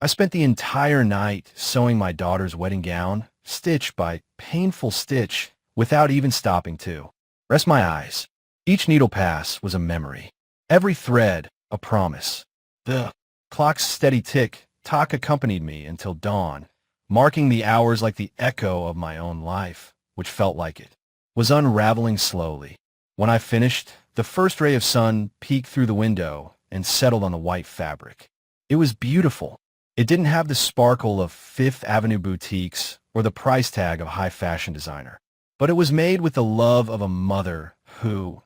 I spent the entire night sewing my daughter's wedding gown, stitch by painful stitch, without even stopping to rest my eyes. Each needle pass was a memory. Every thread, a promise. The clock's steady tick-tock accompanied me until dawn, marking the hours like the echo of my own life, which felt like it was unraveling slowly. When I finished, the first ray of sun peeked through the window and settled on the white fabric. It was beautiful. It didn't have the sparkle of Fifth Avenue boutiques or the price tag of a high-fashion designer, but it was made with the love of a mother who,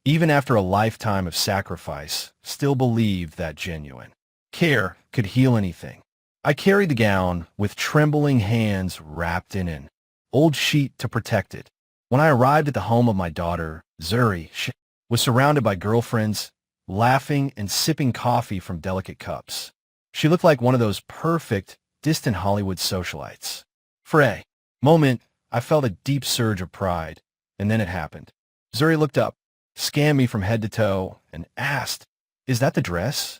even after a lifetime of sacrifice, still believed that genuine care could heal anything. I carried the gown with trembling hands wrapped in an old sheet to protect it. When I arrived at the home of my daughter, Zuri, she was surrounded by girlfriends, laughing and sipping coffee from delicate cups. She looked like one of those perfect, distant Hollywood socialites. For a moment, I felt a deep surge of pride, and then it happened. Zuri looked up, scanned me from head to toe, and asked, "Is that the dress?"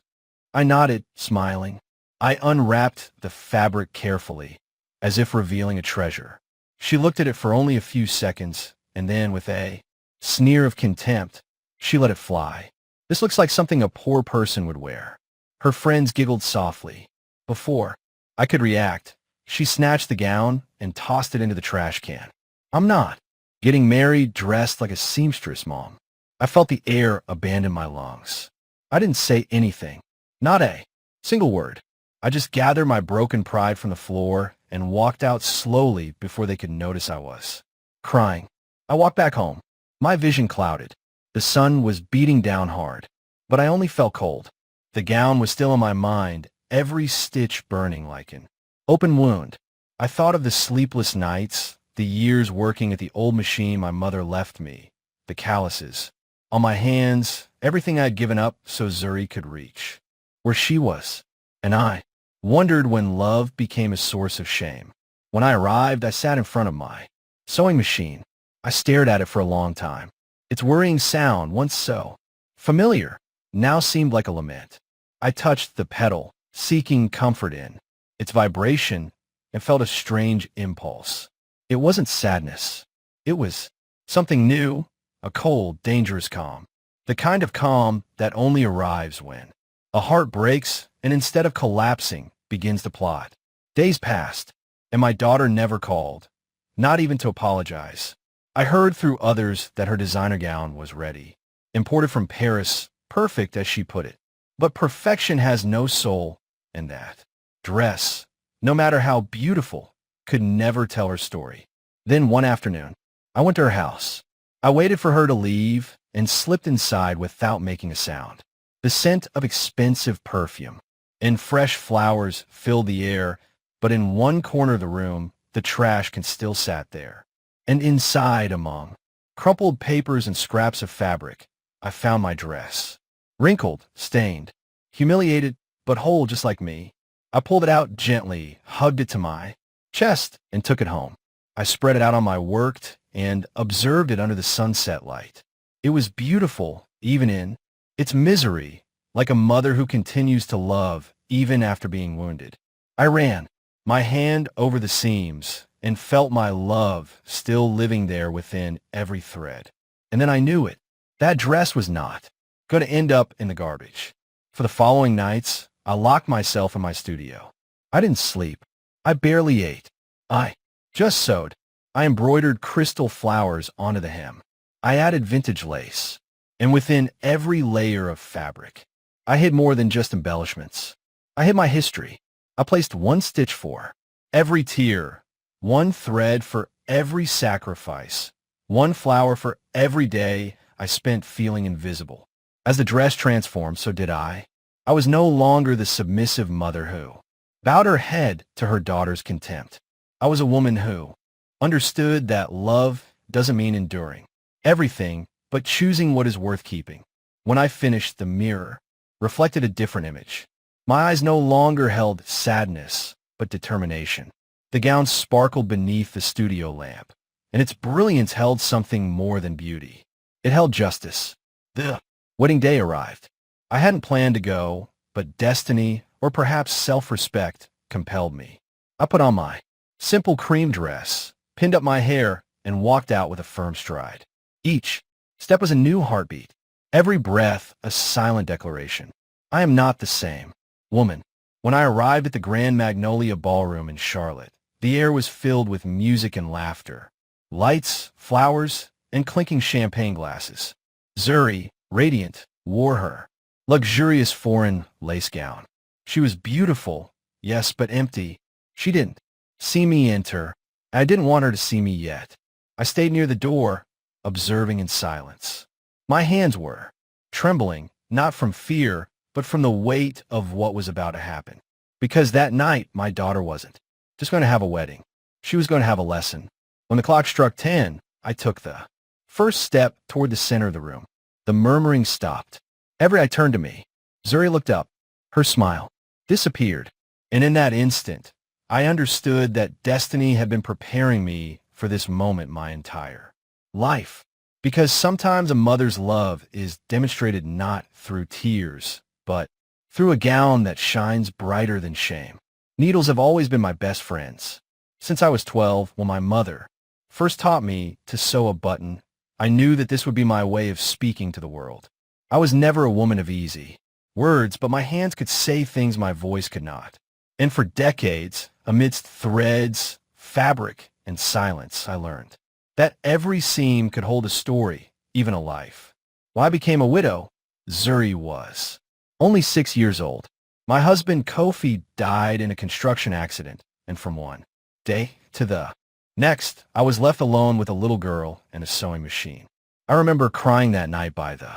I nodded, smiling. I unwrapped the fabric carefully, as if revealing a treasure. She looked at it for only a few seconds, and then, with a sneer of contempt, she let it fly. "This looks like something a poor person would wear." Her friends giggled softly. Before I could react, she snatched the gown and tossed it into the trash can. "I'm not getting married dressed like a seamstress, Mom." I felt the air abandon my lungs. I didn't say anything, not a single word. I just gathered my broken pride from the floor and walked out slowly before they could notice I was crying. I walked back home, my vision clouded. The sun was beating down hard, but I only felt cold. The gown was still in my mind, every stitch burning like an open wound. I thought of the sleepless nights, the years working at the old machine my mother left me, the calluses on my hands, everything I had given up so Zuri could reach where she was. And I wondered when love became a source of shame. When I arrived, I sat in front of my sewing machine. I stared at it for a long time. Its worrying sound, once so familiar, now seemed like a lament. I touched the pedal, seeking comfort in its vibration, and felt a strange impulse. It wasn't sadness. It was something new, a cold, dangerous calm. The kind of calm that only arrives when a heart breaks and instead of collapsing, begins to plot. Days passed, and my daughter never called, not even to apologize. I heard through others that her designer gown was ready, imported from Paris, perfect as she put it. But perfection has no soul, and that dress, no matter how beautiful, could never tell her story. Then one afternoon, I went to her house. I waited for her to leave and slipped inside without making a sound. The scent of expensive perfume and fresh flowers filled the air, but in one corner of the room, the trash can still sat there. And inside, among crumpled papers and scraps of fabric, I found my dress. Wrinkled, stained, humiliated, but whole just like me. I pulled it out gently, hugged it to my chest, and took it home. I spread it out on my work and observed it under the sunset light. It was beautiful, even in its misery, like a mother who continues to love even after being wounded. I ran my hand over the seams and felt my love still living there within every thread. And then I knew it. That dress was not going to end up in the garbage. For the following nights, I locked myself in my studio. I didn't sleep. I barely ate. I just sewed. I embroidered crystal flowers onto the hem. I added vintage lace. And within every layer of fabric, I hid more than just embellishments. I hid my history. I placed one stitch for every tear, one thread for every sacrifice, one flower for every day I spent feeling invisible. As the dress transformed, so did I. I was no longer the submissive mother who bowed her head to her daughter's contempt. I was a woman who understood that love doesn't mean enduring everything, but choosing what is worth keeping. When I finished, the mirror reflected a different image. My eyes no longer held sadness, but determination. The gown sparkled beneath the studio lamp, and its brilliance held something more than beauty. It held justice. The wedding day arrived. I hadn't planned to go, but destiny, or perhaps self-respect, compelled me. I put on my simple cream dress, pinned up my hair, and walked out with a firm stride. Each step was a new heartbeat. Every breath a silent declaration. I am not the same woman. When I arrived at the Grand Magnolia Ballroom in Charlotte, the air was filled with music and laughter. Lights, flowers, and clinking champagne glasses. Zuri, radiant, wore her luxurious foreign lace gown. She was beautiful, yes, but empty. She didn't see me enter. I didn't want her to see me yet. I stayed near the door, observing in silence. My hands were trembling, not from fear, but from the weight of what was about to happen. Because that night, my daughter wasn't just going to have a wedding. She was going to have a lesson. When the clock struck 10, I took the first step toward the center of the room. The murmuring stopped. Every eye turned to me. Zuri looked up. Her smile disappeared. And in that instant, I understood that destiny had been preparing me for this moment my entire life. Because sometimes a mother's love is demonstrated not through tears, but through a gown that shines brighter than shame. Needles have always been my best friends. Since I was 12, when my mother first taught me to sew a button, I knew that this would be my way of speaking to the world. I was never a woman of easy words, but my hands could say things my voice could not. And for decades, amidst threads, fabric, and silence, I learned that every seam could hold a story, even a life. When I became a widow, Zuri was only 6 years old. My husband, Kofi, died in a construction accident, and from one day to the next, I was left alone with a little girl and a sewing machine. I remember crying that night by the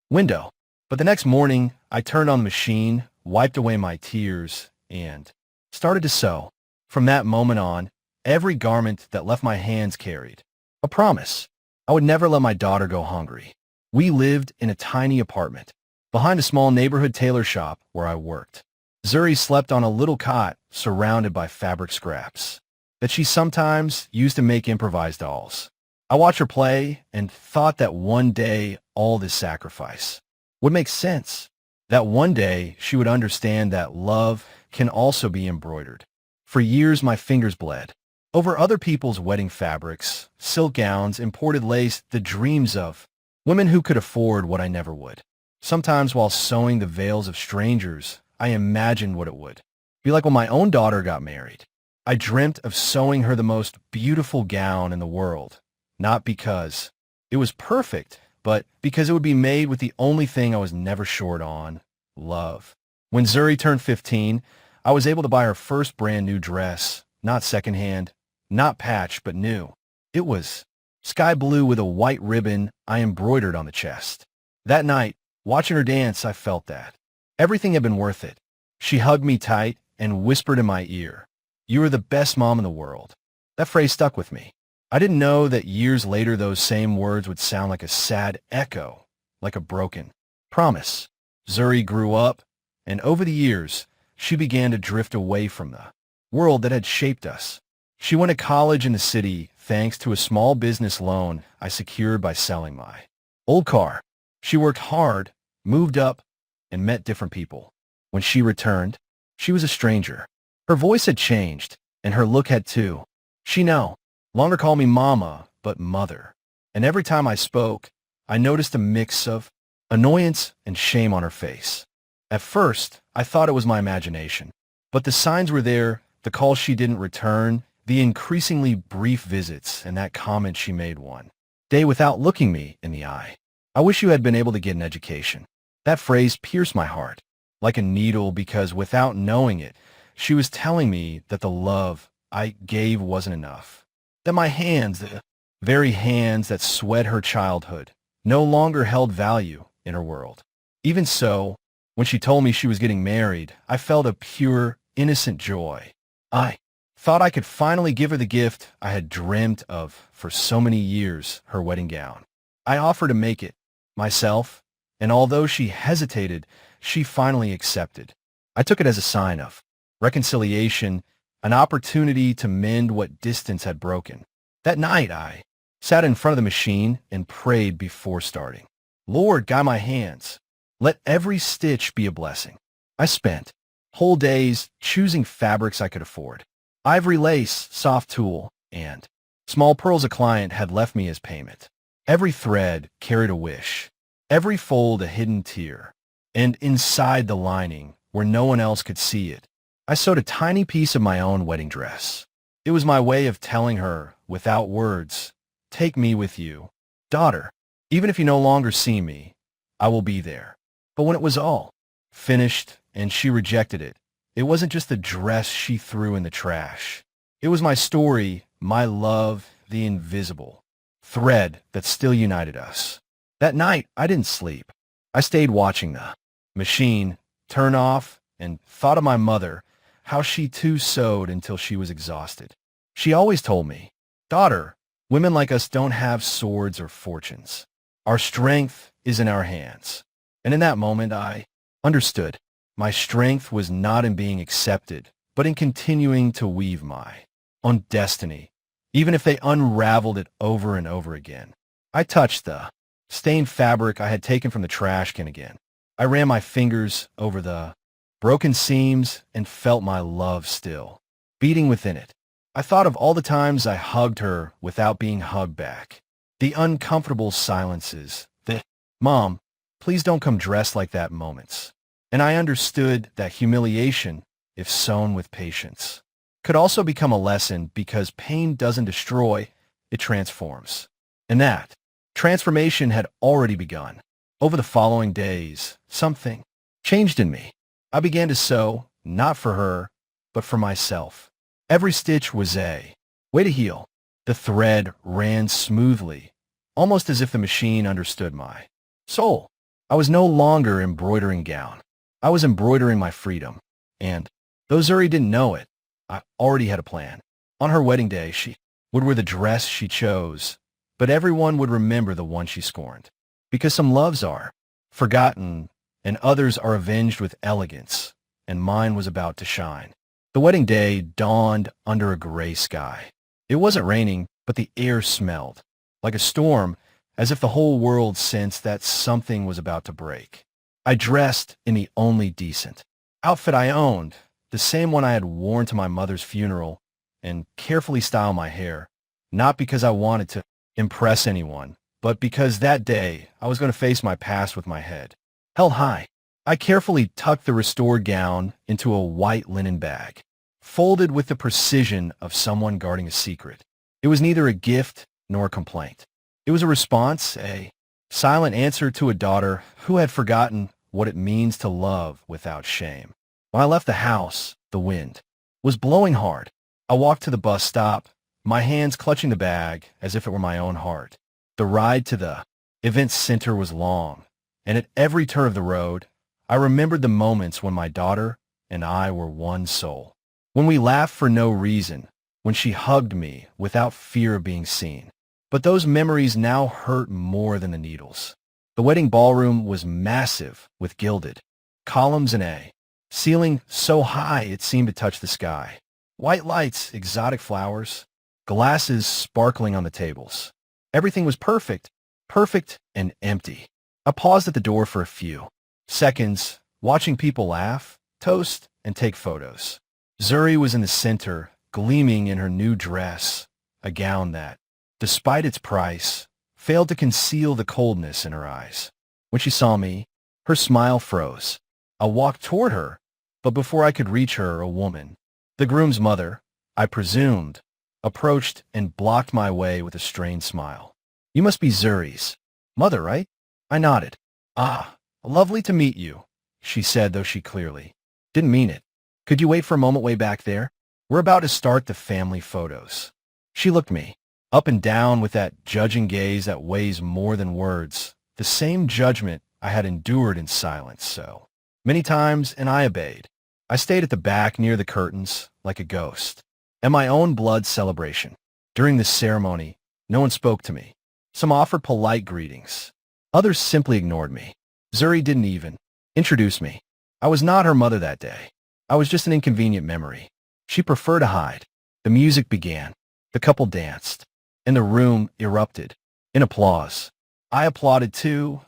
window, but the next morning, I turned on the machine, wiped away my tears, and started to sew. From that moment on, every garment that left my hands carried a promise. I would never let my daughter go hungry. We lived in a tiny apartment behind a small neighborhood tailor shop where I worked. Zuri slept on a little cot surrounded by fabric scraps that she sometimes used to make improvised dolls. I watched her play and thought that one day all this sacrifice would make sense. That one day she would understand that love can also be embroidered. For years my fingers bled over other people's wedding fabrics, silk gowns, imported lace, the dreams of women who could afford what I never would. Sometimes while sewing the veils of strangers, I imagined what it would be like when my own daughter got married. I dreamt of sewing her the most beautiful gown in the world, not because it was perfect, but because it would be made with the only thing I was never short on, love. When Zuri turned 15, I was able to buy her first brand new dress, not secondhand, not patched, but new. It was sky blue with a white ribbon I embroidered on the chest. That night, watching her dance, I felt that everything had been worth it. She hugged me tight and whispered in my ear, "You are the best mom in the world." That phrase stuck with me. I didn't know that years later those same words would sound like a sad echo, like a broken promise. Zuri grew up, and over the years, she began to drift away from the world that had shaped us. She went to college in the city thanks to a small business loan I secured by selling my old car. She worked hard, moved up, and met different people. When she returned, she was a stranger. Her voice had changed, and her look had too. She no longer called me mama, but mother. And every time I spoke, I noticed a mix of annoyance and shame on her face. At first, I thought it was my imagination, but the signs were there, the calls she didn't return, the increasingly brief visits, and that comment she made one day without looking me in the eye. "I wish you had been able to get an education." That phrase pierced my heart like a needle because without knowing it, she was telling me that the love I gave wasn't enough. That my hands, the very hands that sweat her childhood, no longer held value in her world. Even so, when she told me she was getting married, I felt a pure, innocent joy. I thought I could finally give her the gift I had dreamt of for so many years, her wedding gown. I offered to make it myself, and although she hesitated, she finally accepted. I took it as a sign of reconciliation, an opportunity to mend what distance had broken. That night, I sat in front of the machine and prayed before starting. "Lord, guide my hands. Let every stitch be a blessing." I spent Whole days choosing fabrics I could afford. Ivory lace, soft tulle, and small pearls a client had left me as payment. Every thread carried a wish, every fold a hidden tear, and inside the lining, where no one else could see it, I sewed a tiny piece of my own wedding dress. It was my way of telling her, without words, take me with you. Daughter, even if you no longer see me, I will be there. But when it was all finished and she rejected it, it wasn't just the dress she threw in the trash. It was my story, my love, the invisible thread that still united us. That night, I didn't sleep. I stayed watching the machine turn off and thought of my mother, how she too sewed until she was exhausted. She always told me, daughter, women like us don't have swords or fortunes. Our strength is in our hands. And in that moment, I understood. My strength was not in being accepted, but in continuing to weave my own destiny, even if they unraveled it over and over again. I touched the stained fabric I had taken from the trash can again. I ran my fingers over the broken seams and felt my love still beating within it. I thought of all the times I hugged her without being hugged back. The uncomfortable silences, the "Mom, please don't come dressed like that" moments. And I understood that humiliation, if sown with patience, could also become a lesson because pain doesn't destroy, it transforms. And that transformation had already begun. Over the following days, something changed in me. I began to sew, not for her, but for myself. Every stitch was a way to heal. The thread ran smoothly, almost as if the machine understood my soul. I was no longer embroidering gown. I was embroidering my freedom. And though Zuri didn't know it, I already had a plan. On her wedding day, she would wear the dress she chose, but everyone would remember the one she scorned. Because some loves are forgotten and others are avenged with elegance, and mine was about to shine. The wedding day dawned under a gray sky. It wasn't raining, but the air smelled like a storm, as if the whole world sensed that something was about to break. I dressed in the only decent outfit I owned, the same one I had worn to my mother's funeral, and carefully styled my hair, not because I wanted to impress anyone, but because that day I was going to face my past with my head held high. I carefully tucked the restored gown into a white linen bag, folded with the precision of someone guarding a secret. It was neither a gift nor a complaint. It was a response, a silent answer to a daughter who had forgotten what it means to love without shame. When I left the house, the wind was blowing hard. I walked to the bus stop, my hands clutching the bag as if it were my own heart. The ride to the event center was long, and at every turn of the road, I remembered the moments when my daughter and I were one soul. When we laughed for no reason, when she hugged me without fear of being seen. But those memories now hurt more than the needles. The wedding ballroom was massive with gilded columns and a ceiling so high it seemed to touch the sky. White lights, exotic flowers, glasses sparkling on the tables. Everything was perfect, perfect and empty. I paused at the door for a few seconds, watching people laugh, toast, and take photos. Zuri was in the center, gleaming in her new dress, a gown that, despite its price, failed to conceal the coldness in her eyes. When she saw me, her smile froze. I walked toward her, but before I could reach her, a woman, the groom's mother, I presumed, approached and blocked my way with a strained smile. You must be Zuri's mother, right? I nodded. Ah, lovely to meet you, she said, though she clearly didn't mean it. Could you wait for a moment way back there? We're about to start the family photos. She looked me up and down with that judging gaze that weighs more than words, the same judgment I had endured in silence so many times, and I obeyed. I stayed at the back near the curtains, like a ghost, at my own blood celebration. During this ceremony, no one spoke to me. Some offered polite greetings. Others simply ignored me. Zuri didn't even introduce me. I was not her mother that day. I was just an inconvenient memory. She preferred to hide. The music began. The couple danced, and the room erupted in applause. I applauded too,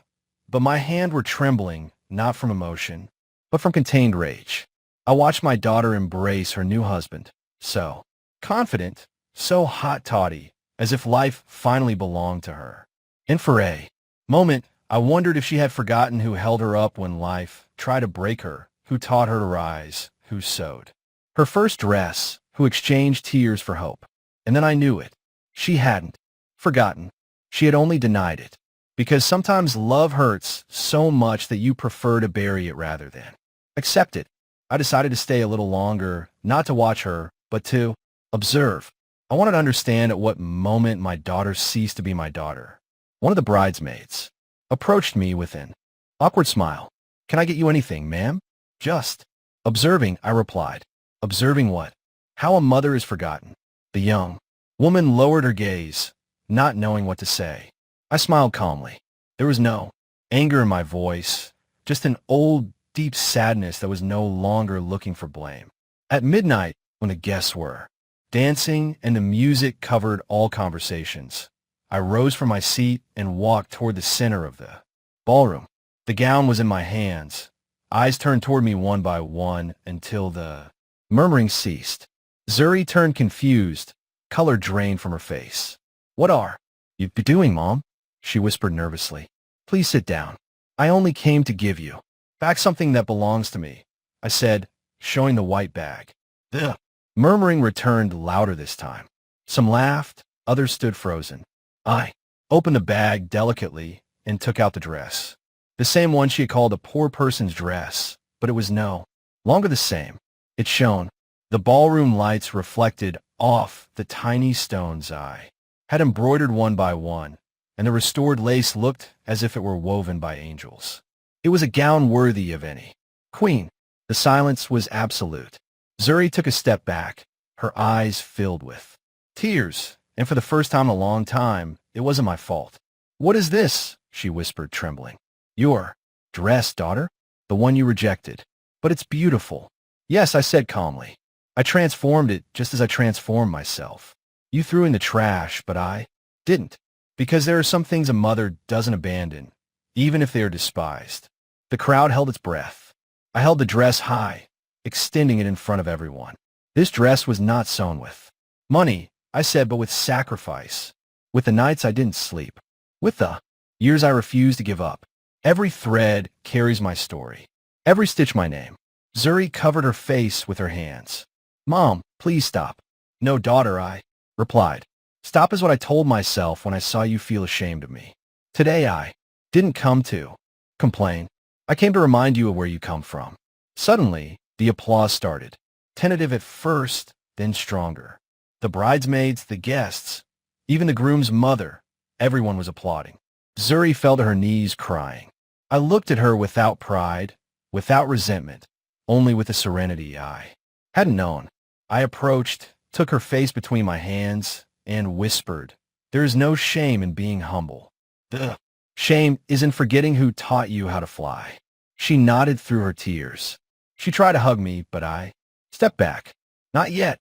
but my hands were trembling, not from emotion, but from contained rage. I watched my daughter embrace her new husband, so confident, so hot-toddy, as if life finally belonged to her. And for a moment, I wondered if she had forgotten who held her up when life tried to break her, who taught her to rise, who sewed her first dress, who exchanged tears for hope. And then I knew it. She hadn't forgotten. She had only denied it. Because sometimes love hurts so much that you prefer to bury it rather than accept it. I decided to stay a little longer, not to watch her, but to observe. I wanted to understand at what moment my daughter ceased to be my daughter. One of the bridesmaids approached me with an awkward smile. "Can I get you anything, ma'am?" "Just observing," I replied. "Observing what?" "How a mother is forgotten." The young woman lowered her gaze, not knowing what to say. I smiled calmly. There was no anger in my voice, just an old, deep sadness that was no longer looking for blame. At midnight, when the guests were dancing and the music covered all conversations, I rose from my seat and walked toward the center of the ballroom. The gown was in my hands. Eyes turned toward me one by one until the murmuring ceased. Zuri turned confused, color drained from her face. "What are you doing, Mom?" she whispered nervously. "Please sit down. I only came to give you back something that belongs to me," I said, showing the white bag. The murmuring returned louder this time. Some laughed, others stood frozen. I opened the bag delicately and took out the dress. The same one she had called a poor person's dress, but it was no longer the same. It shone. The ballroom lights reflected off the tiny stones I had embroidered one by one, and the restored lace looked as if it were woven by angels. It was a gown worthy of any queen. The silence was absolute. Zuri took a step back, her eyes filled with tears, and for the first time in a long time, it wasn't my fault. "What is this?" she whispered, trembling. "Your dress, daughter? The one you rejected. But it's beautiful." "Yes," I said calmly. "I transformed it just as I transformed myself. You threw in the trash, but I didn't. Because there are some things a mother doesn't abandon, even if they are despised." The crowd held its breath. I held the dress high, extending it in front of everyone. This dress was not sewn with money, I said, but with sacrifice. With the nights I didn't sleep. With the years I refused to give up. Every thread carries my story. Every stitch my name. Zuri covered her face with her hands. "Mom, please stop." "No, daughter," I replied. "Stop is what I told myself when I saw you feel ashamed of me. Today I didn't come to complain. I came to remind you of where you come from." Suddenly, the applause started. Tentative at first, then stronger. The bridesmaids, the guests, even the groom's mother, everyone was applauding. Zuri fell to her knees crying. I looked at her without pride, without resentment, only with a serenity I hadn't known. I approached, took her face between my hands, and whispered, "There is no shame in being humble. The shame is in forgetting who taught you how to fly." She nodded through her tears. She tried to hug me, but I stepped back. "Not yet,"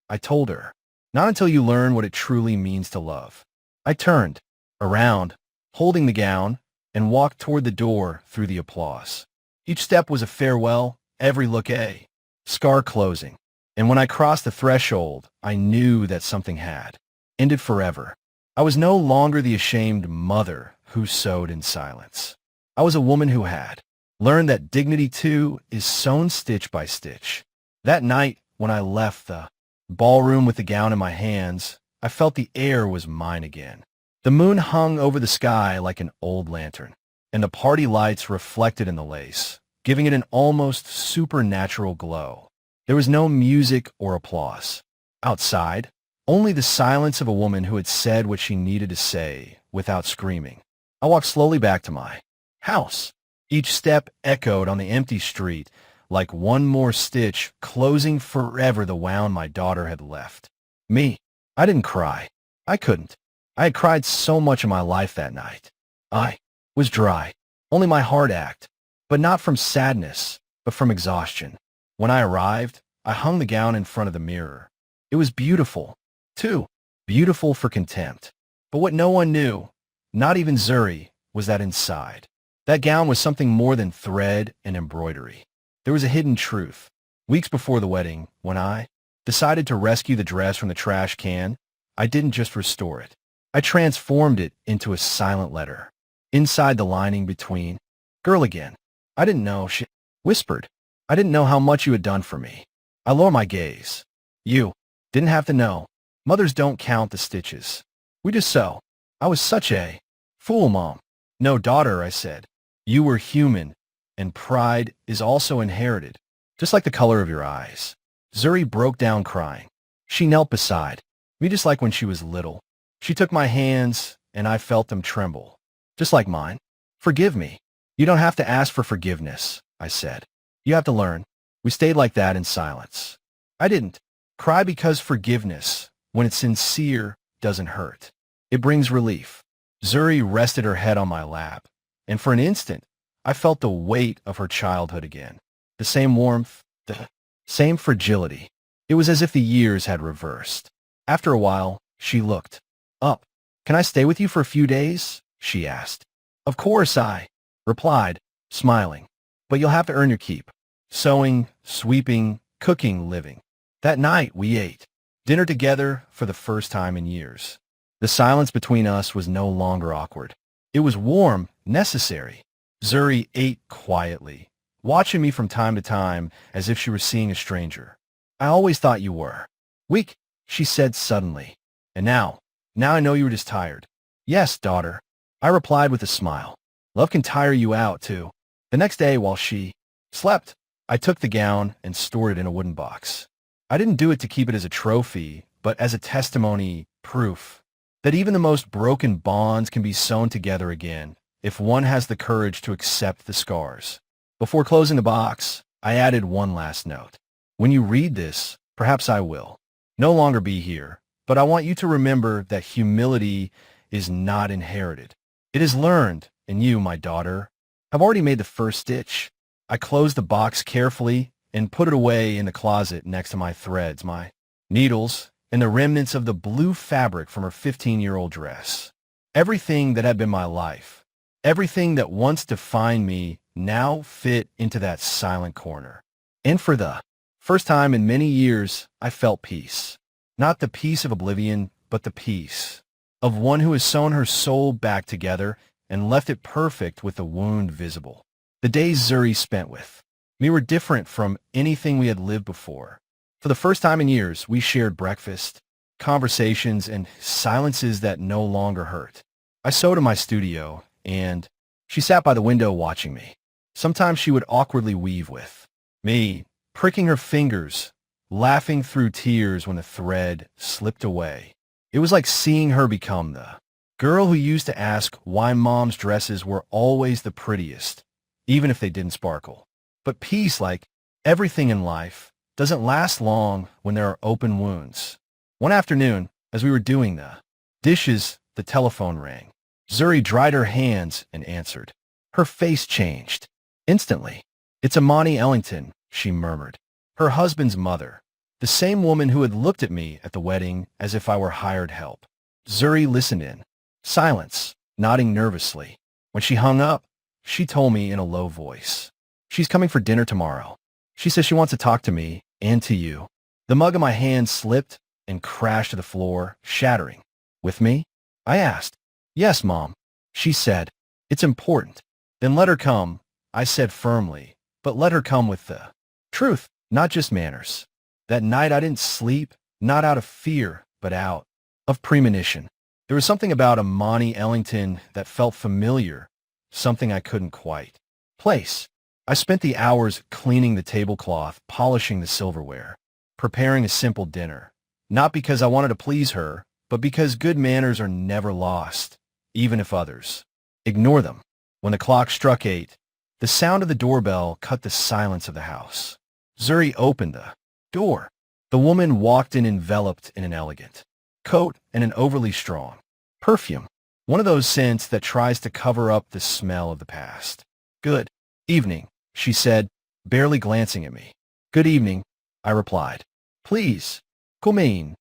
I told her. "Not until you learn what it truly means to love." I turned around, holding the gown, and walked toward the door through the applause. Each step was a farewell, every look a scar closing. And when I crossed the threshold, I knew that something had ended forever. I was no longer the ashamed mother who sewed in silence. I was a woman who had learned that dignity, too, is sewn stitch by stitch. That night, when I left the ballroom with the gown in my hands, I felt the air was mine again. The moon hung over the sky like an old lantern, and the party lights reflected in the lace, giving it an almost supernatural glow. There was no music or applause. Outside, only the silence of a woman who had said what she needed to say without screaming. I walked slowly back to my house. Each step echoed on the empty street like one more stitch closing forever the wound my daughter had left. Me, I didn't cry. I couldn't. I had cried so much in my life that night. I was dry. Only my heart ached, but not from sadness, but from exhaustion. When I arrived, I hung the gown in front of the mirror. It was beautiful, too. Beautiful for contempt. But what no one knew, not even Zuri, was that inside that gown was something more than thread and embroidery. There was a hidden truth. Weeks before the wedding, when I decided to rescue the dress from the trash can, I didn't just restore it. I transformed it into a silent letter. Inside the lining between, "Girl again. I didn't know," she whispered. "I didn't know how much you had done for me." I lower my gaze. "You didn't have to know. Mothers don't count the stitches. We just sew." I was such a fool, Mom. "No, daughter," I said. "You were human, and pride is also inherited, just like the color of your eyes." Zuri broke down crying. She knelt beside me just like when she was little. She took my hands, and I felt them tremble, just like mine. "Forgive me." "You don't have to ask for forgiveness," I said. "You have to learn." We stayed like that in silence. I didn't cry because forgiveness, when it's sincere, doesn't hurt. It brings relief. Zuri rested her head on my lap, and for an instant, I felt the weight of her childhood again. The same warmth, the same fragility. It was as if the years had reversed. After a while, she looked up. "Can I stay with you for a few days?" she asked. "Of course," I replied, smiling. "But you'll have to earn your keep. Sewing, sweeping, cooking, living." That night, we ate dinner together for the first time in years. The silence between us was no longer awkward. It was warm, necessary. Zuri ate quietly, watching me from time to time as if she were seeing a stranger. "I always thought you were weak," she said suddenly. "And now I know you were just tired." "Yes, daughter," I replied with a smile. "Love can tire you out, too." The next day, while she slept, I took the gown and stored it in a wooden box. I didn't do it to keep it as a trophy, but as a testimony, proof, that even the most broken bonds can be sewn together again if one has the courage to accept the scars. Before closing the box, I added one last note. When you read this, perhaps I will no longer be here, but I want you to remember that humility is not inherited. It is learned, and you, my daughter, have already made the first stitch. I closed the box carefully and put it away in the closet next to my threads, my needles, and the remnants of the blue fabric from her 15-year-old dress. Everything that had been my life, everything that once defined me, now fit into that silent corner. And for the first time in many years, I felt peace. Not the peace of oblivion, but the peace of one who has sewn her soul back together and left it perfect with the wound visible. The days Zuri spent with me were different from anything we had lived before. For the first time in years, we shared breakfast, conversations, and silences that no longer hurt. I sewed in my studio, and she sat by the window watching me. Sometimes she would awkwardly weave with me, pricking her fingers, laughing through tears when the thread slipped away. It was like seeing her become the girl who used to ask why Mom's dresses were always the prettiest, even if they didn't sparkle. But peace, like everything in life, doesn't last long when there are open wounds. One afternoon, as we were doing the dishes, the telephone rang. Zuri dried her hands and answered. Her face changed instantly. "It's Amani Ellington," she murmured. Her husband's mother, the same woman who had looked at me at the wedding as if I were hired help. Zuri listened in silence, nodding nervously. When she hung up, she told me in a low voice, "She's coming for dinner tomorrow. She says she wants to talk to me and to you." The mug in my hand slipped and crashed to the floor, shattering. "With me?" I asked. "Yes, Mom," she said. "It's important." "Then let her come," I said firmly, "but let her come with the truth, not just manners." That night I didn't sleep, not out of fear, but out of premonition. There was something about Amani Ellington that felt familiar, something I couldn't quite place. I spent the hours cleaning the tablecloth, polishing the silverware, preparing a simple dinner. Not because I wanted to please her, but because good manners are never lost, even if others ignore them. When the clock struck 8, the sound of the doorbell cut the silence of the house. Zuri opened the door. The woman walked in enveloped in an elegant coat and an overly strong perfume, one of those scents that tries to cover up the smell of the past. "Good evening," she said, barely glancing at me. "Good evening," I replied. "Please, come in."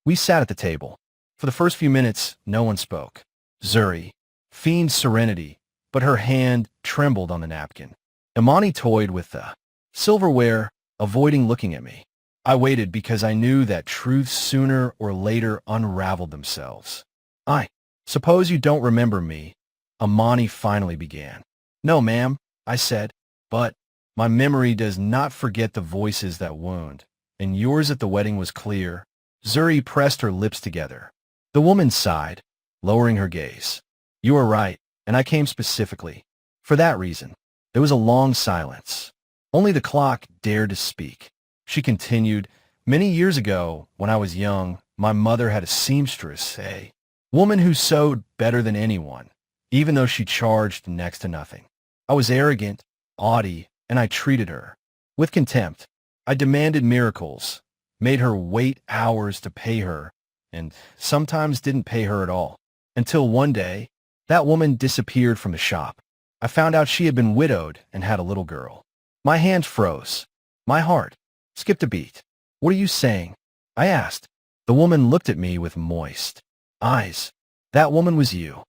We sat at the table. For the first few minutes, no one spoke. Zuri feigned serenity, but her hand trembled on the napkin. Imani toyed with the silverware, avoiding looking at me. I waited because I knew that truths sooner or later unraveled themselves. I suppose you don't remember me, Amani finally began. No, ma'am, I said, but my memory does not forget the voices that wound, and yours at the wedding was clear. Zuri pressed her lips together. The woman sighed, lowering her gaze. You are right, and I came specifically for that reason. There was a long silence. Only the clock dared to speak. She continued, many years ago, when I was young, my mother had a seamstress, a woman who sewed better than anyone, even though she charged next to nothing. I was arrogant, haughty, and I treated her with contempt. I demanded miracles, made her wait hours to pay her, and sometimes didn't pay her at all. Until one day, that woman disappeared from the shop. I found out she had been widowed and had a little girl. My hands froze. My heart skipped a beat. What are you saying? I asked. The woman looked at me with moist eyes. That woman was you.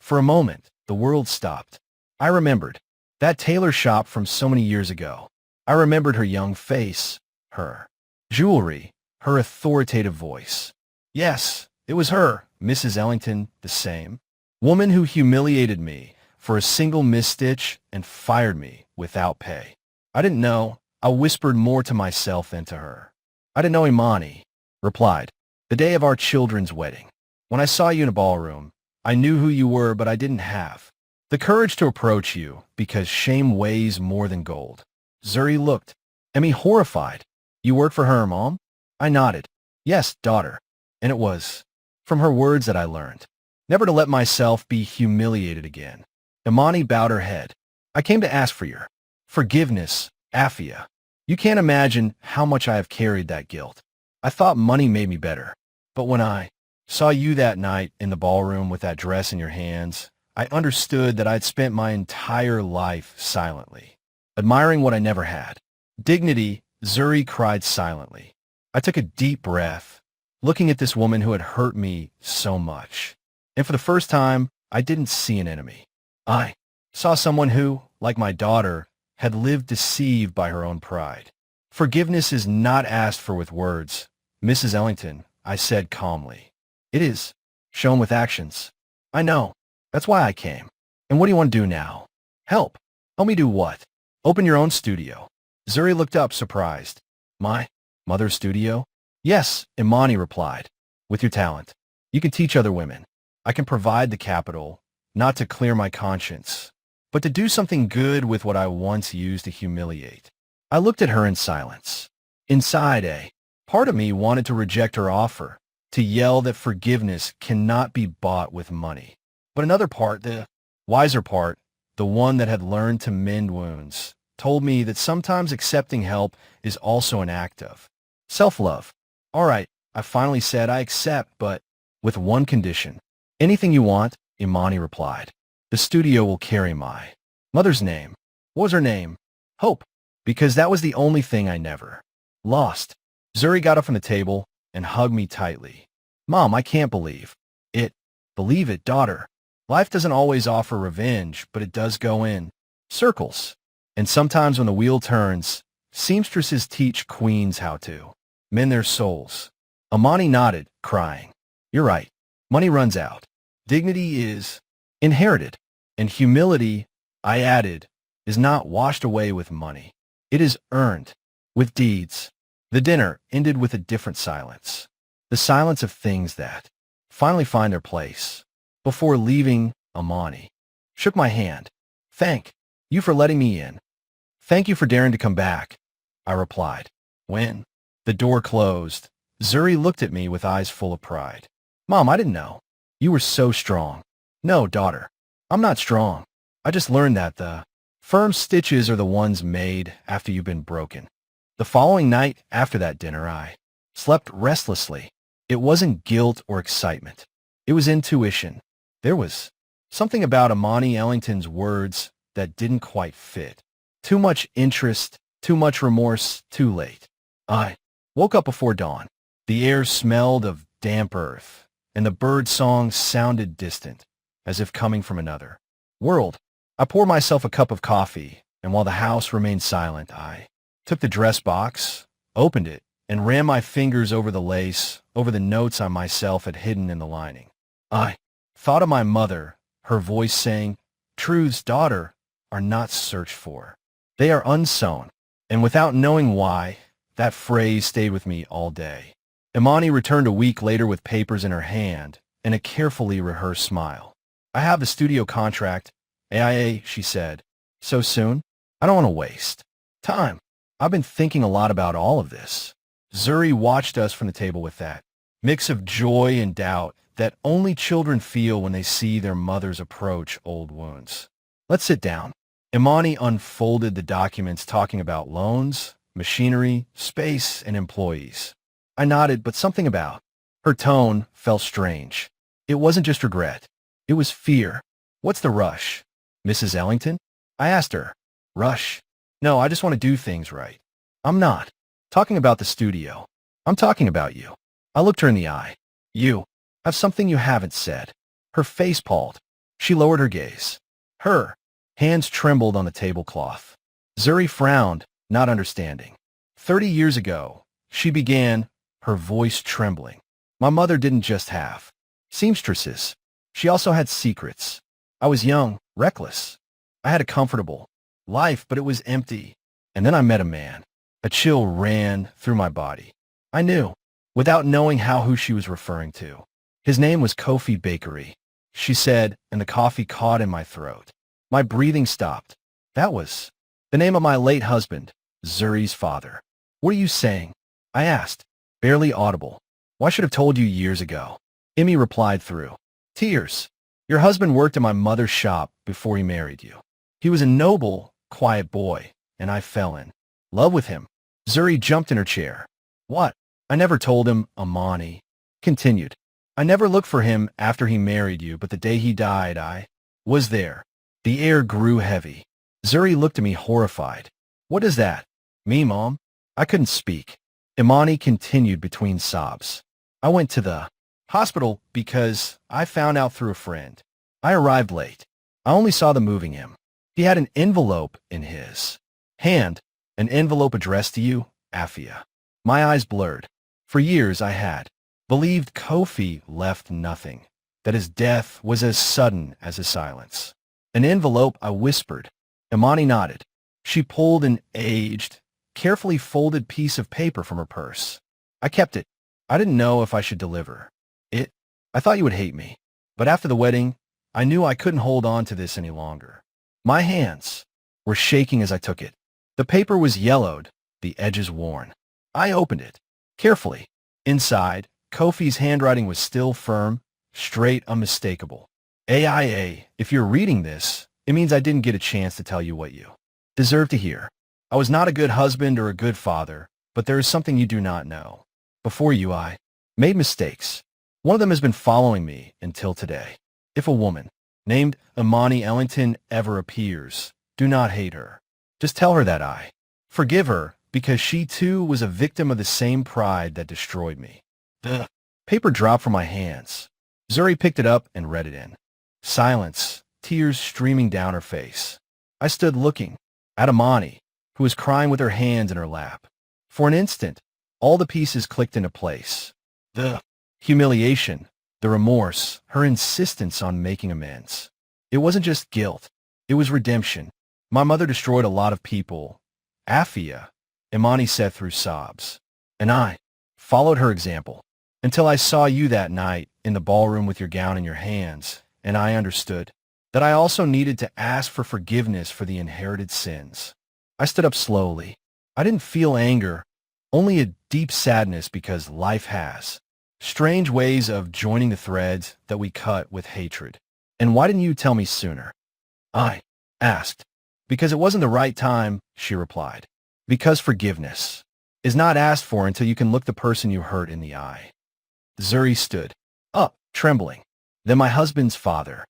For a moment, the world stopped. I remembered that tailor shop from so many years ago. I remembered her young face, her jewelry, her authoritative voice. Yes, it was her, Mrs. Ellington, the same woman who humiliated me for a single misstitch and fired me without pay. I didn't know. I whispered more to myself than to her. I didn't know Imani, replied, the day of our children's wedding. When I saw you in a ballroom, I knew who you were, but I didn't have the courage to approach you because shame weighs more than gold. Zuri looked at me horrified. You work for her, Mom? I nodded. Yes, daughter. And it was from her words that I learned never to let myself be humiliated again. Imani bowed her head. I came to ask for your forgiveness, Afia. You can't imagine how much I have carried that guilt. I thought money made me better. But when I saw you that night in the ballroom with that dress in your hands, I understood that I'd spent my entire life silently, admiring what I never had. Dignity, Zuri cried silently. I took a deep breath, looking at this woman who had hurt me so much. And for the first time, I didn't see an enemy. I saw someone who, like my daughter, had lived deceived by her own pride. Forgiveness is not asked for with words, Mrs. Ellington, I said calmly. It is shown with actions. I know. That's why I came. And what do you want to do now? Help. Help me do what? Open your own studio. Zuri looked up, surprised. My mother's studio? Yes, Imani replied. With your talent, you can teach other women. I can provide the capital, not to clear my conscience, but to do something good with what I once used to humiliate. I looked at her in silence. Inside, a part of me wanted to reject her offer, to yell that forgiveness cannot be bought with money. But another part, the wiser part, the one that had learned to mend wounds, told me that sometimes accepting help is also an act of self-love. All right, I finally said I accept, but with one condition. Anything you want, Imani replied. The studio will carry my mother's name. What was her name? Hope. Because that was the only thing I never lost. Zuri got up from the table and hugged me tightly. Mom, I can't believe it. Believe it, daughter. Life doesn't always offer revenge, but it does go in circles. And sometimes when the wheel turns, seamstresses teach queens how to mend their souls. Amani nodded, crying. You're right. Money runs out. Dignity is inherited. And humility, I added, is not washed away with money. It is earned with deeds. The dinner ended with a different silence. The silence of things that finally find their place. Before leaving, Amani shook my hand. Thank you for letting me in. Thank you for daring to come back, I replied. When the door closed, Zuri looked at me with eyes full of pride. Mom, I didn't know. You were so strong. No, daughter, I'm not strong. I just learned that the firm stitches are the ones made after you've been broken. The following night after that dinner, I slept restlessly. It wasn't guilt or excitement. It was intuition. There was something about Imani Ellington's words that didn't quite fit. Too much interest, too much remorse, too late. I woke up before dawn. The air smelled of damp earth, and the bird songs sounded distant, as if coming from another world. I poured myself a cup of coffee, and while the house remained silent, I took the dress box, opened it, and ran my fingers over the lace, over the notes I myself had hidden in the lining. I thought of my mother, her voice saying, "Truths, daughter, are not searched for. They are unsewn." And without knowing why, that phrase stayed with me all day. Imani returned a week later with papers in her hand and a carefully rehearsed smile. "I have the studio contract, AIA," she said. "So soon? I don't want to waste time. I've been thinking a lot about all of this." Zuri watched us from the table with that mix of joy and doubt that only children feel when they see their mothers approach old wounds. "Let's sit down." Imani unfolded the documents talking about loans, machinery, space, and employees. I nodded, but something about her tone felt strange. It wasn't just regret. It was fear. "What's the rush, Mrs. Ellington?" I asked her. "Rush? No, I just want to do things right." "I'm not talking about the studio. I'm talking about you." I looked her in the eye. "You have something you haven't said." Her face palled. She lowered her gaze. Her hands trembled on the tablecloth. Zuri frowned, not understanding. 30 years ago, she began, her voice trembling. "My mother didn't just have seamstresses. She also had secrets. I was young, reckless. I had a comfortable life, but it was empty. And then I met a man." A chill ran through my body. I knew, without knowing who she was referring to. "His name was Kofi Bakery," she said, and the coffee caught in my throat. My breathing stopped. "That was the name of my late husband, Zuri's father." "What are you saying?" I asked, barely audible. "Why should have told you years ago?" Emmy replied through tears. "Your husband worked in my mother's shop before he married you. He was a noble, quiet boy, and I fell in love with him." Zuri jumped in her chair. "What?" "I never told him," Imani continued. "I never looked for him after he married you, but the day he died, I was there." The air grew heavy. Zuri looked at me horrified. "What is that?" "Me, Mom." I couldn't speak. Imani continued between sobs. "I went to the hospital because I found out through a friend. I arrived late. I only saw them moving him. He had an envelope in his hand, an envelope addressed to you, Afia." My eyes blurred. For years I had believed Kofi left nothing, that his death was as sudden as his silence. "An envelope," I whispered. Imani nodded. She pulled an aged, carefully folded piece of paper from her purse. "I kept it. I didn't know if I should deliver it. I thought you would hate me. But after the wedding, I knew I couldn't hold on to this any longer." My hands were shaking as I took it. The paper was yellowed, the edges worn. I opened it carefully. Inside, Kofi's handwriting was still firm, straight, unmistakable. "AIA, if you're reading this, it means I didn't get a chance to tell you what you deserve to hear. I was not a good husband or a good father, but there is something you do not know. Before you, I made mistakes. One of them has been following me until today. If a woman named Imani Ellington ever appears, do not hate her. Just tell her that I forgive her because she too was a victim of the same pride that destroyed me." The paper dropped from my hands. Zuri picked it up and read it in. Silence, tears streaming down her face. I stood looking at Imani, who was crying with her hands in her lap. For an instant, all the pieces clicked into place. The humiliation, the remorse, her insistence on making amends. It wasn't just guilt. It was redemption. "My mother destroyed a lot of people. Afia," Imani said through sobs. "And I followed her example until I saw you that night in the ballroom with your gown in your hands, and I understood that I also needed to ask for forgiveness for the inherited sins." I stood up slowly. I didn't feel anger, only a deep sadness because life has strange ways of joining the threads that we cut with hatred. "And why didn't you tell me sooner?" I asked. "Because it wasn't the right time," she replied. "Because forgiveness is not asked for until you can look the person you hurt in the eye." Zuri stood up, trembling. "Then my husband's father."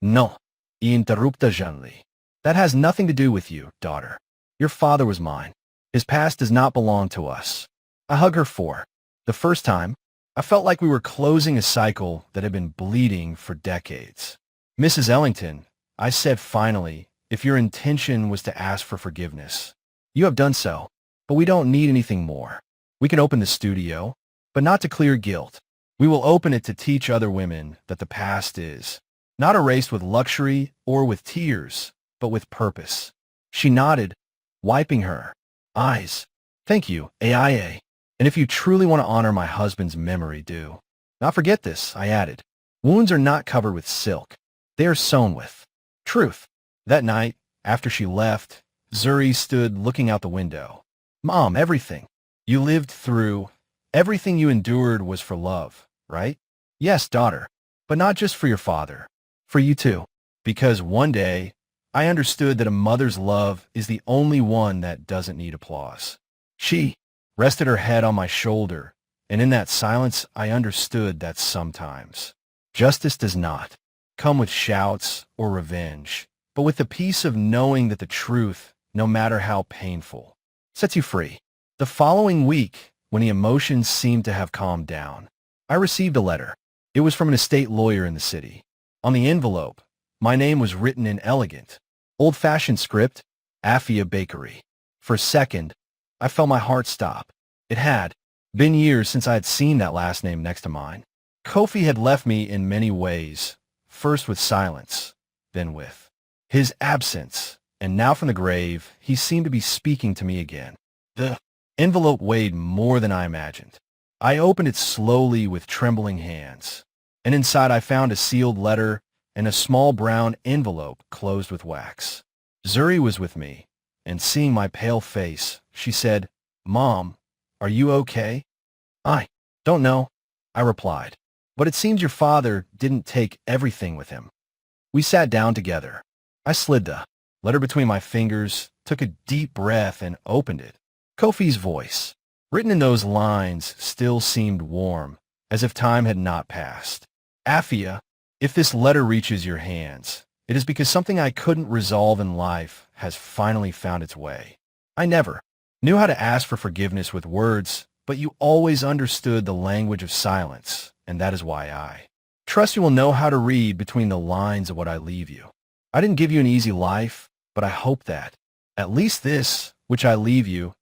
"No," he interrupted gently. "That has nothing to do with you, daughter. Your father was mine. His past does not belong to us." I hugged her for the first time. I felt like we were closing a cycle that had been bleeding for decades. "Mrs. Ellington," I said finally, "if your intention was to ask for forgiveness, you have done so. but we don't need anything more. We can open the studio, but not to clear guilt. We will open it to teach other women that the past is not erased with luxury or with tears, but with purpose. She nodded, wiping her eyes. Thank you, AIA. And if you truly want to honor my husband's memory, do not forget this, I added. Wounds are not covered with silk. They are sewn with truth. That night, after she left, Zuri stood looking out the window. Mom, everything you lived through, everything you endured was for love, right? Yes, daughter, but not just for your father, for you too. Because one day, I understood that a mother's love is the only one that doesn't need applause. She rested her head on my shoulder, and in that silence I understood that sometimes justice does not come with shouts or revenge, but with the peace of knowing that the truth, no matter how painful, sets you free. The following week, when the emotions seemed to have calmed down, I received a letter. It was from an estate lawyer in the city. On the envelope, my name was written in elegant, old-fashioned script, Afia Bakery. For a second, I felt my heart stop. It had been years since I had seen that last name next to mine. Kofi had left me in many ways, first with silence, then with his absence, and now from the grave, he seemed to be speaking to me again. The envelope weighed more than I imagined. I opened it slowly with trembling hands, and inside I found a sealed letter and a small brown envelope closed with wax. Zuri was with me, and seeing my pale face, she said, "Mom, are you okay?" "I don't know," I replied, "but it seems your father didn't take everything with him." We sat down together. I slid the letter between my fingers, took a deep breath, and opened it. Kofi's voice, written in those lines, still seemed warm, as if time had not passed. "Afia, if this letter reaches your hands, it is because something I couldn't resolve in life has finally found its way. I never knew how to ask for forgiveness with words, but you always understood the language of silence, and that is why I trust you will know how to read between the lines of what I leave you. I didn't give you an easy life, but I hope that at least this, which I leave you,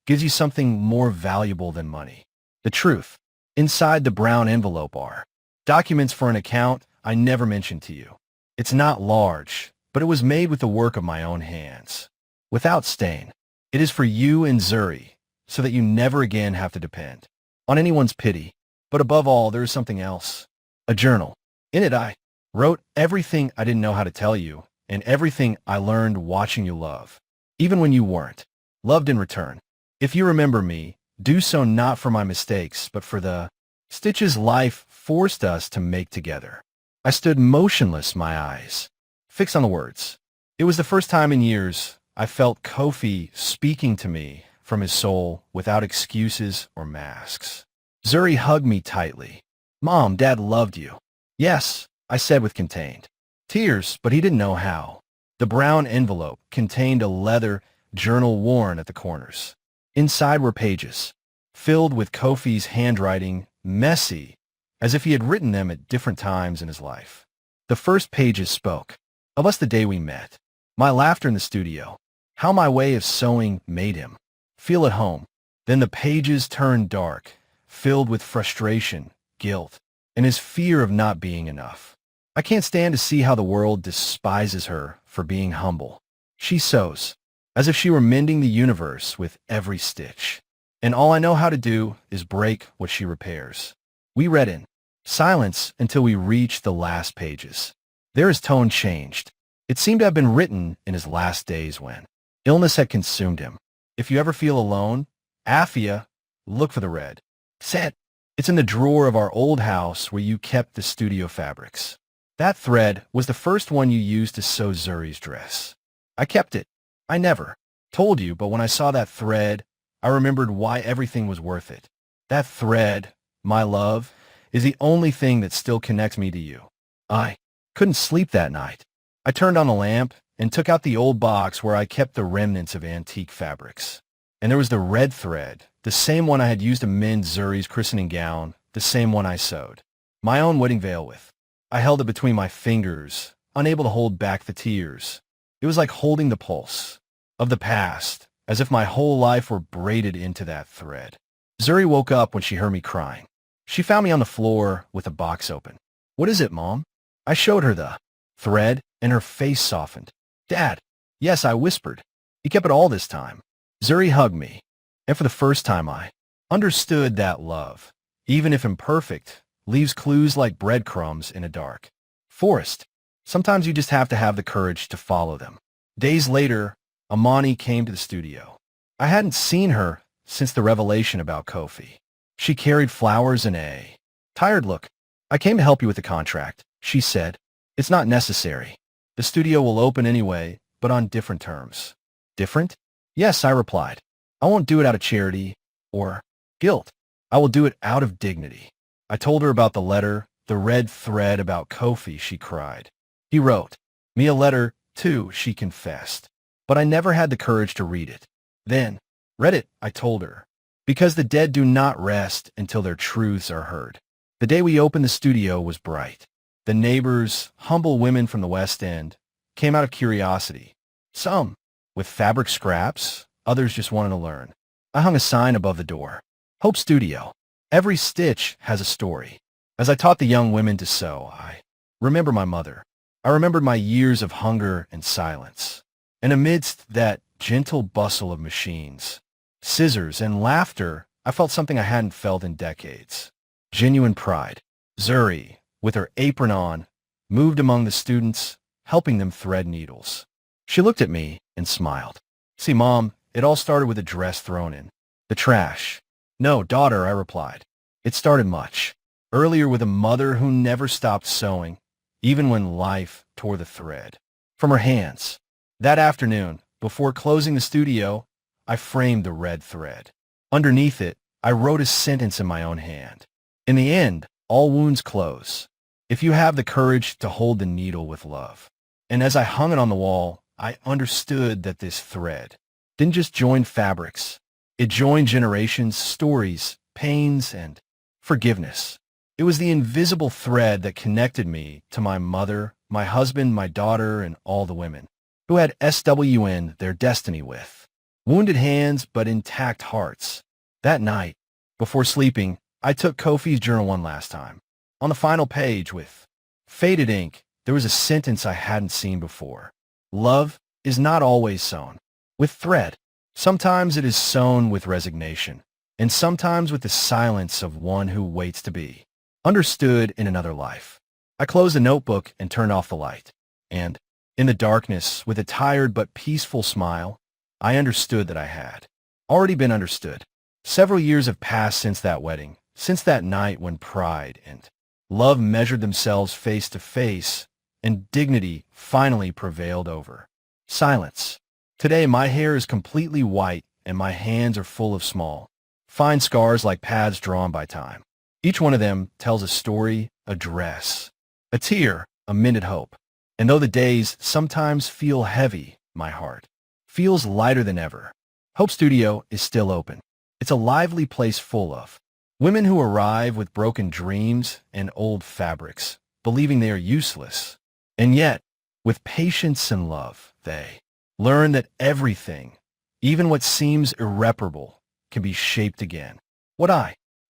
gives you something more valuable than money. The truth. Inside the brown envelope are documents for an account I never mentioned to you. It's not large, but it was made with the work of my own hands, without stain. It is for you and Zuri, so that you never again have to depend on anyone's pity. But above all, there is something else. A journal. In it I wrote everything I didn't know how to tell you, and everything I learned watching you love, even when you weren't loved in return. If you remember me, do so not for my mistakes, but for the stitches life forced us to make together." I stood motionless, my eyes fixed on the words. It was the first time in years I felt Kofi speaking to me from his soul without excuses or masks. Zuri hugged me tightly. "Mom, Dad loved you." "Yes," I said with contained tears, but he didn't know how. The brown envelope contained a leather journal worn at the corners. Inside were pages filled with Kofi's handwriting, messy, as if he had written them at different times in his life. The first pages spoke of us the day we met, my laughter in the studio, how my way of sewing made him feel at home. Then the pages turned dark, filled with frustration, guilt, and his fear of not being enough. I can't stand to see how the world despises her for being humble. She sews, as if she were mending the universe with every stitch. And all I know how to do is break what she repairs. We read in silence until we reached the last pages. There his tone changed. It seemed to have been written in his last days when illness had consumed him. "If you ever feel alone, Afia, look for the red set. It's in the drawer of our old house where you kept the studio fabrics. That thread was the first one you used to sew Zuri's dress. I kept it. I never told you, but when I saw that thread, I remembered why everything was worth it. That thread, my love, is the only thing that still connects me to you." I couldn't sleep that night. I turned on the lamp and took out the old box where I kept the remnants of antique fabrics. And there was the red thread, the same one I had used to mend Zuri's christening gown, the same one I sewed my own wedding veil with. I held it between my fingers, unable to hold back the tears. It was like holding the pulse of the past, as if my whole life were braided into that thread. Zuri woke up when she heard me crying. She found me on the floor with a box open. "What is it, Mom?" I showed her the thread, and her face softened. "Dad." "Yes," I whispered. "You kept it all this time." Zuri hugged me, and for the first time I understood that love, even if imperfect, leaves clues like breadcrumbs in a dark forest. Sometimes you just have to have the courage to follow them. Days later, Amani came to the studio. I hadn't seen her since the revelation about Kofi. She carried flowers and a tired look. "I came to help you with the contract," she said. "It's not necessary. The studio will open anyway, but on different terms." "Different?" "Yes," I replied. "I won't do it out of charity or guilt. I will do it out of dignity." I told her about the letter, the red thread about Kofi. She cried. "He wrote me a letter, too," she confessed. "But I never had the courage to read it." "Then, read it," I told her, "because the dead do not rest until their truths are heard." The day we opened the studio was bright. The neighbors, humble women from the West End, came out of curiosity. Some with fabric scraps, others just wanted to learn. I hung a sign above the door. "Hope Studio. Every stitch has a story." As I taught the young women to sew, I remember my mother. I remembered my years of hunger and silence. And amidst that gentle bustle of machines, scissors, and laughter, I felt something I hadn't felt in decades. Genuine pride. Zuri, with her apron on, moved among the students, helping them thread needles. She looked at me and smiled. "See, Mom, it all started with a dress thrown in the trash." "No, daughter," I replied. "It started much earlier with a mother who never stopped sewing, even when life tore the thread from her hands." That afternoon, before closing the studio, I framed the red thread. Underneath it, I wrote a sentence in my own hand. "In the end, all wounds close, if you have the courage to hold the needle with love." And as I hung it on the wall, I understood that this thread didn't just join fabrics. It joined generations, stories, pains, and forgiveness. It was the invisible thread that connected me to my mother, my husband, my daughter, and all the women who had SWN their destiny with. Wounded hands, but intact hearts. That night, before sleeping, I took Kofi's journal one last time. On the final page, with faded ink, there was a sentence I hadn't seen before. "Love is not always sewn with thread. Sometimes it is sewn with resignation, and sometimes with the silence of one who waits to be understood in another life." I closed the notebook and turned off the light. And, in the darkness, with a tired but peaceful smile, I understood that I had already been understood. Several years have passed since that wedding, since that night when pride and love measured themselves face to face, and dignity finally prevailed over silence. Today, my hair is completely white, and my hands are full of small, fine scars like paths drawn by time. Each one of them tells a story, a dress, a tear, a minute hope. And though the days sometimes feel heavy, my heart feels lighter than ever. Hope Studio is still open. It's a lively place full of women who arrive with broken dreams and old fabrics, believing they are useless. And yet, with patience and love, they learn that everything, even what seems irreparable, can be shaped again.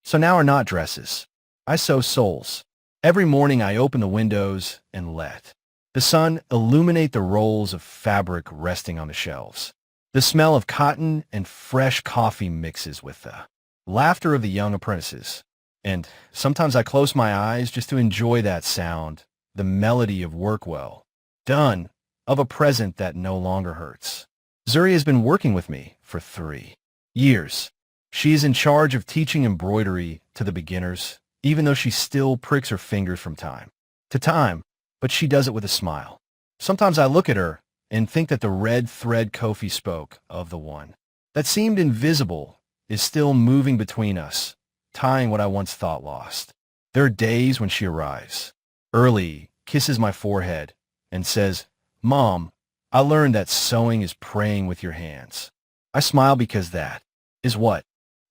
So now are not dresses. I sew souls. Every morning I open the windows and let the sun illuminate the rolls of fabric resting on the shelves. The smell of cotton and fresh coffee mixes with the laughter of the young apprentices. And sometimes I close my eyes just to enjoy that sound, the melody of work well done, of a present that no longer hurts. Zuri has been working with me for 3 years. She is in charge of teaching embroidery to the beginners, even though she still pricks her fingers from time to time, but she does it with a smile. Sometimes I look at her and think that the red thread Kofi spoke of, the one that seemed invisible, is still moving between us, tying what I once thought lost. There are days when she arrives early, kisses my forehead, and says, "Mom, I learned that sewing is praying with your hands." I smile because that is what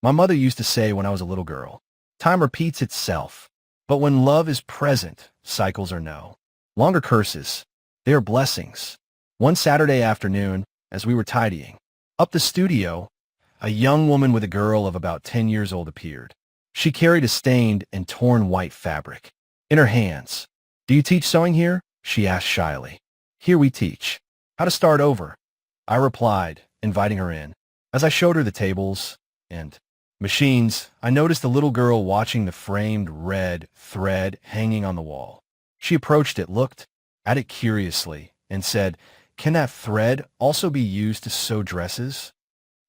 my mother used to say when I was a little girl. Time repeats itself, but when love is present, cycles are no longer curses. They are blessings. One Saturday afternoon, as we were tidying, Up the studio, a young woman with a girl of about 10 years old appeared. She carried a stained and torn white fabric in her hands. "Do you teach sewing here?" she asked shyly. "Here we teach how to start over," I replied, inviting her in. As I showed her the tables and machines, I noticed a little girl watching the framed red thread hanging on the wall. She approached it, looked at it curiously, and said, "Can that thread also be used to sew dresses?"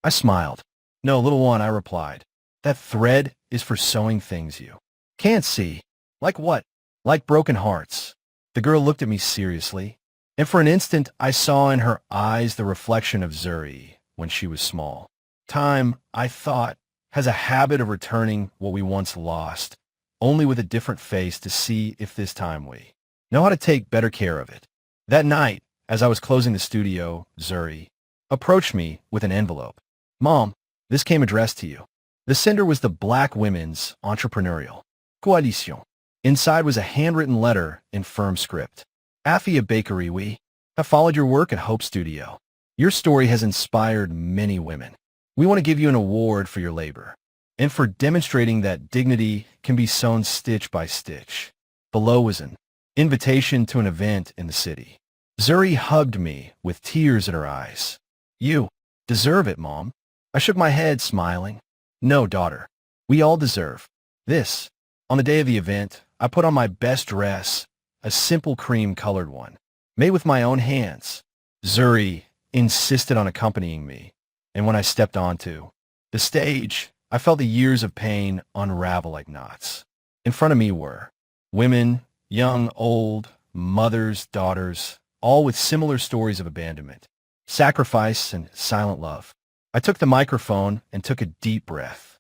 I smiled. "No, little one," I replied. "That thread is for sewing things you can't see." "Like what?" "Like broken hearts." The girl looked at me seriously, and for an instant I saw in her eyes the reflection of Zuri when she was small. Time, I thought, has a habit of returning what we once lost, only with a different face to see if this time we know how to take better care of it. That night, as I was closing the studio, Zuri approached me with an envelope. "Mom, this came addressed to you." The sender was the Black Women's Entrepreneurial Coalition. Inside was a handwritten letter in firm script. "Afia Bakery, we have followed your work at Hope Studio. Your story has inspired many women. We want to give you an award for your labor and for demonstrating that dignity can be sewn stitch by stitch." Below was an invitation to an event in the city. Zuri hugged me with tears in her eyes. "You deserve it, Mom." I shook my head, smiling. "No, daughter. We all deserve this." On the day of the event, I put on my best dress, a simple cream-colored one, made with my own hands. Zuri insisted on accompanying me, and when I stepped onto the stage, I felt the years of pain unravel like knots. In front of me were women, young, old, mothers, daughters, all with similar stories of abandonment, sacrifice, and silent love. I took the microphone and took a deep breath.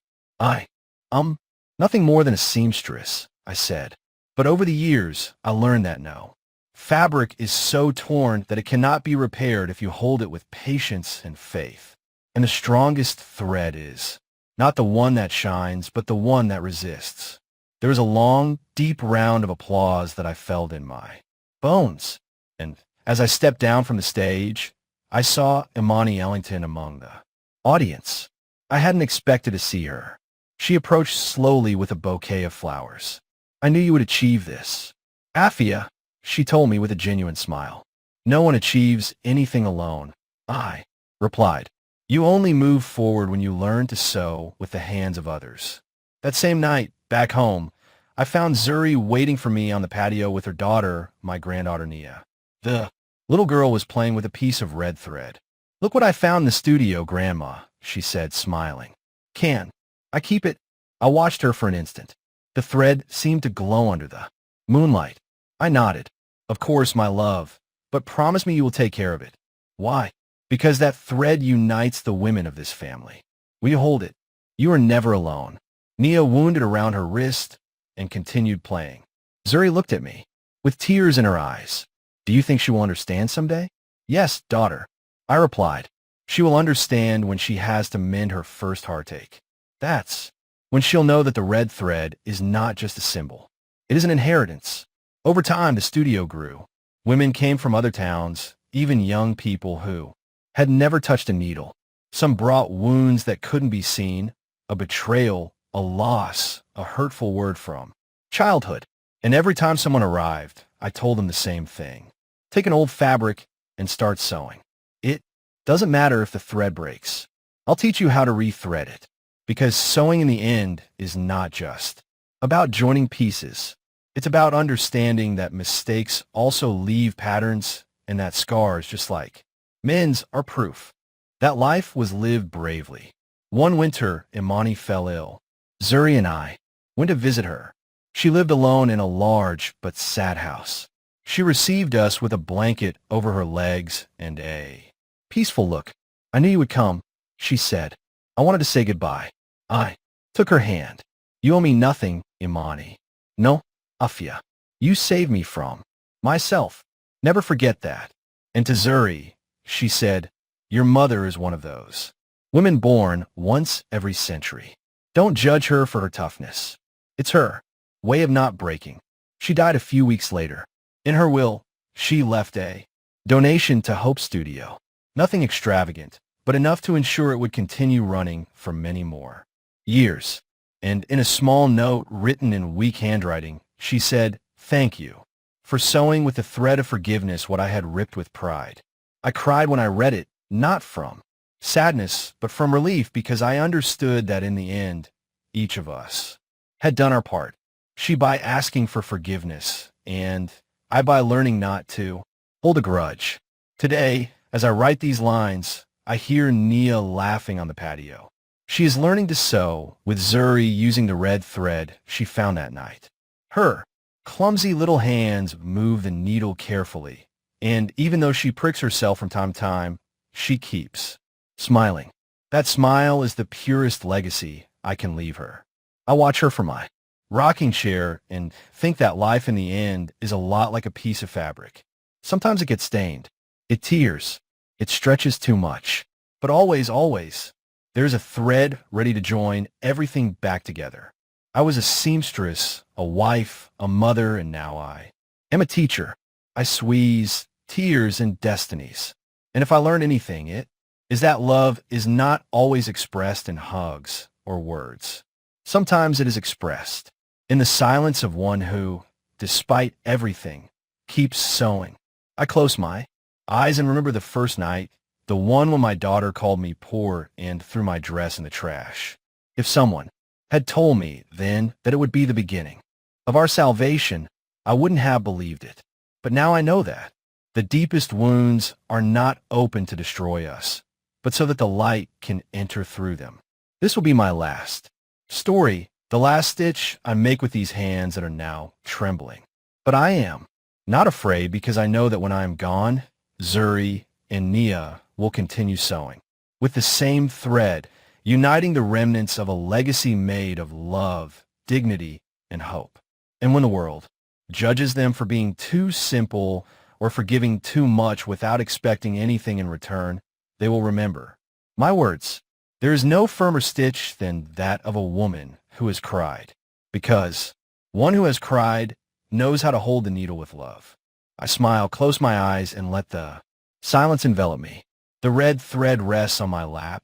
Nothing more than a seamstress," I said. "But over the years, I learned that no. Fabric is so torn that it cannot be repaired if you hold it with patience and faith. And the strongest thread is not the one that shines, but the one that resists." There was a long, deep round of applause that I felt in my bones. And as I stepped down from the stage, I saw Imani Ellington among the audience. I hadn't expected to see her. She approached slowly with a bouquet of flowers. "I knew you would achieve this, Afia," she told me with a genuine smile. "No one achieves anything alone," I replied. "You only move forward when you learn to sew with the hands of others." That same night, back home, I found Zuri waiting for me on the patio with her daughter, my granddaughter Nia. The little girl was playing with a piece of red thread. "Look what I found in the studio, Grandma," she said, smiling. "Can I keep it?" I watched her for an instant. The thread seemed to glow under the moonlight. I nodded. "Of course, my love, but promise me you will take care of it." "Why?" "Because that thread unites the women of this family. Will you hold it? You are never alone." Nia wounded around her wrist and continued playing. Zuri looked at me with tears in her eyes. "Do you think she will understand someday?" "Yes, daughter," I replied. "She will understand when she has to mend her first heartache. That's when she'll know that the red thread is not just a symbol. It is an inheritance." Over time, the studio grew. Women came from other towns, even young people who had never touched a needle. Some brought wounds that couldn't be seen, a betrayal, a loss, a hurtful word from childhood. And every time someone arrived, I told them the same thing. Take an old fabric and start sewing. It doesn't matter if the thread breaks. I'll teach you how to rethread it. Because sewing in the end is not just about joining pieces. It's about understanding that mistakes also leave patterns and that scars, just like men's, are proof that life was lived bravely. One winter, Imani fell ill. Zuri and I went to visit her. She lived alone in a large but sad house. She received us with a blanket over her legs and a peaceful look. "I knew you would come," she said. "I wanted to say goodbye." I took her hand. "You owe me nothing, Imani." "No, Afia. You saved me from myself. Never forget that." And to Zuri, she said, "Your mother is one of those women born once every century. Don't judge her for her toughness. It's her way of not breaking." She died a few weeks later. In her will, she left a donation to Hope Studio. Nothing extravagant, but enough to ensure it would continue running for many more years. And in a small note written in weak handwriting, she said, "Thank you for sewing with the thread of forgiveness what I had ripped with pride." I cried when I read it, not from sadness, but from relief, because I understood that in the end, each of us had done our part. She by asking for forgiveness, and I by learning not to hold a grudge. Today, as I write these lines, I hear Nia laughing on the patio. She is learning to sew, with Zuri using the red thread she found that night. Her clumsy little hands move the needle carefully, and even though she pricks herself from time to time, she keeps smiling. That smile is the purest legacy I can leave her. I watch her from my rocking chair and think that life in the end is a lot like a piece of fabric. Sometimes it gets stained. It tears. It stretches too much. But always, always, there's a thread ready to join everything back together. I was a seamstress, a wife, a mother, and now I am a teacher. I squeeze tears and destinies. And if I learn anything, it is that love is not always expressed in hugs or words. Sometimes it is expressed in the silence of one who, despite everything, keeps sewing. I close my eyes and remember the first night, the one when my daughter called me poor and threw my dress in the trash. If someone had told me then that it would be the beginning of our salvation, I wouldn't have believed it. But now I know that the deepest wounds are not open to destroy us, but so that the light can enter through them. This will be my last story, the last stitch I make with these hands that are now trembling. But I am not afraid, because I know that when I am gone, Zuri and Nia will continue sewing with the same thread, uniting the remnants of a legacy made of love, dignity, and hope. And when the world judges them for being too simple or for giving too much without expecting anything in return, they will remember my words. There is no firmer stitch than that of a woman who has cried, because one who has cried knows how to hold the needle with love. I smile, close my eyes, and let the silence envelop me. The red thread rests on my lap,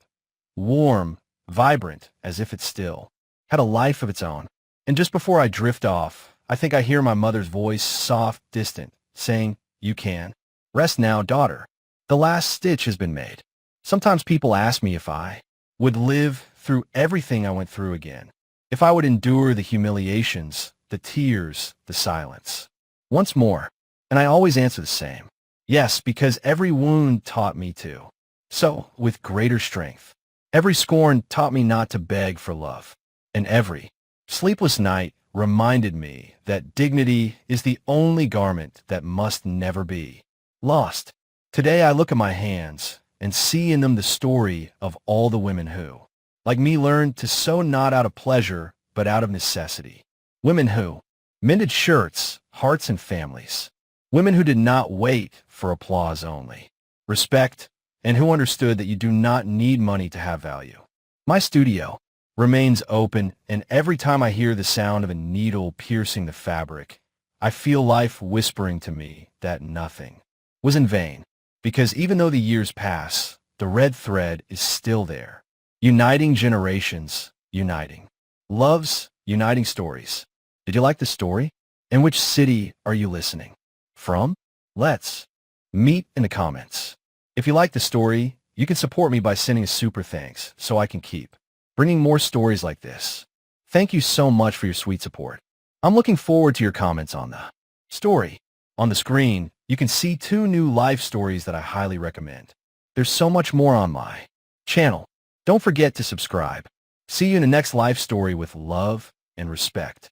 warm, vibrant, as if it still had a life of its own. And just before I drift off, I think I hear my mother's voice, soft, distant, saying, "You can rest now, daughter. The last stitch has been made." Sometimes people ask me if I would live through everything I went through again, if I would endure the humiliations, the tears, the silence once more. And I always answer the same. Yes, because every wound taught me to. So, with greater strength. Every scorn taught me not to beg for love. And every sleepless night reminded me that dignity is the only garment that must never be lost. Today I look at my hands and see in them the story of all the women who, like me, learned to sew not out of pleasure, but out of necessity. Women who mended shirts, hearts, and families. Women who did not wait for applause only, respect, and who understood that you do not need money to have value. My studio remains open, and every time I hear the sound of a needle piercing the fabric, I feel life whispering to me that nothing was in vain, because even though the years pass, the red thread is still there, uniting generations, uniting loves, uniting stories. Did you like the story? And which city are you listening from? Let's meet in the comments. If you like the story, you can support me by sending a super thanks so I can keep bringing more stories like this. Thank you so much for your sweet support. I'm looking forward to your comments on the story. On the screen, you can see 2 new life stories that I highly recommend. There's so much more on my channel. Don't forget to subscribe. See you in the next life story with love and respect.